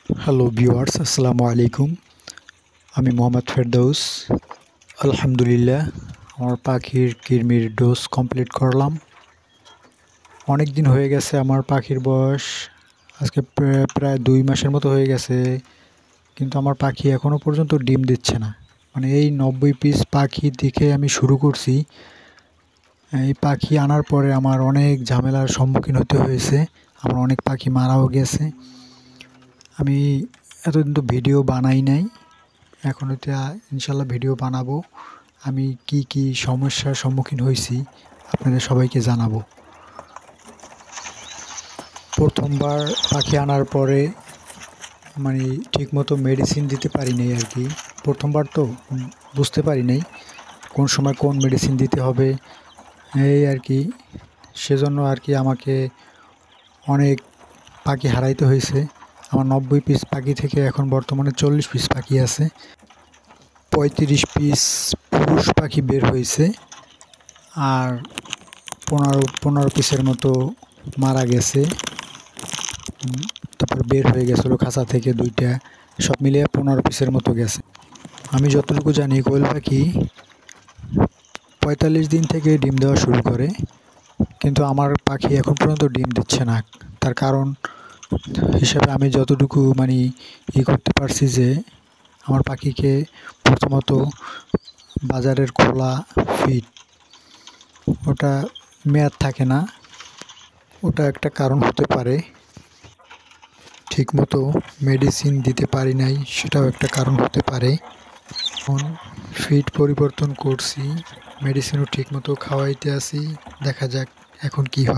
Hello viewers, আসসালামু আলাইকুম। আমি মোহাম্মদ ফেরদৌস। আলহামদুলিল্লাহ, আমার পাখির কৃমির ডোজ কমপ্লিট করলাম। অনেক দিন হয়ে গেছে, আমার পাখির বয়স আজকে প্রায় 2 মাসের মতো হয়ে গেছে, কিন্তু আমার পাখি এখনও পর্যন্ত ডিম দিচ্ছে না। মানে এই 90 পিস পাখি দেখে আমি শুরু করছি। এই পাখি আনার পরে আমার অনেক ঝামেলার সম্মুখীন হতে হয়েছে। আমার অনেক পাখি মারাও গেছে। আমি এতদিন তো ভিডিও বানাই নাই, এখন হতে ইনশাল্লাহ ভিডিও বানাবো। আমি কি কি সমস্যার সম্মুখীন হয়েছি আপনাদের সবাইকে জানাবো। প্রথমবার পাখি আনার পরে মানে ঠিকমতো মেডিসিন দিতে পারি নাই আর কি। প্রথমবার তো বুঝতে পারি নাই কোন সময় কোন মেডিসিন দিতে হবে, এই আর কি। সেজন্য আর কি আমাকে অনেক পাখি হারাইতে হয়েছে। আমার 90 পিস পাখি থেকে এখন বর্তমানে 40 পিস পাখি আছে। 35 পিস পুরুষ পাখি বের হয়েছে, আর 15 পিসের মতো মারা গেছে। তারপর বের হয়ে গেছিলো খাঁচা থেকে 2টা, সব মিলিয়ে 15 পিসের মতো গেছে। আমি যতটুকু জানি কোয়েল পাখি 45 দিন থেকে ডিম দেওয়া শুরু করে, কিন্তু আমার পাখি এখন পর্যন্ত ডিম দিচ্ছে না। তার কারণ হিসাবে আমি যতটুকু করতে পারছি যে আমার পাখিকে প্রথমত বাজারের খোলা ফিড, ওটা মেয়াদ থাকে না, ওটা একটা কারণ হতে পারে। ঠিকমতো মেডিসিন দিতে পারি নাই, সেটাও একটা কারণ হতে পারে। এখন ফিড পরিবর্তন করছি, মেডিসিনও ঠিকমতো খাওয়াইতে আসি, দেখা যাক এখন কি হয়।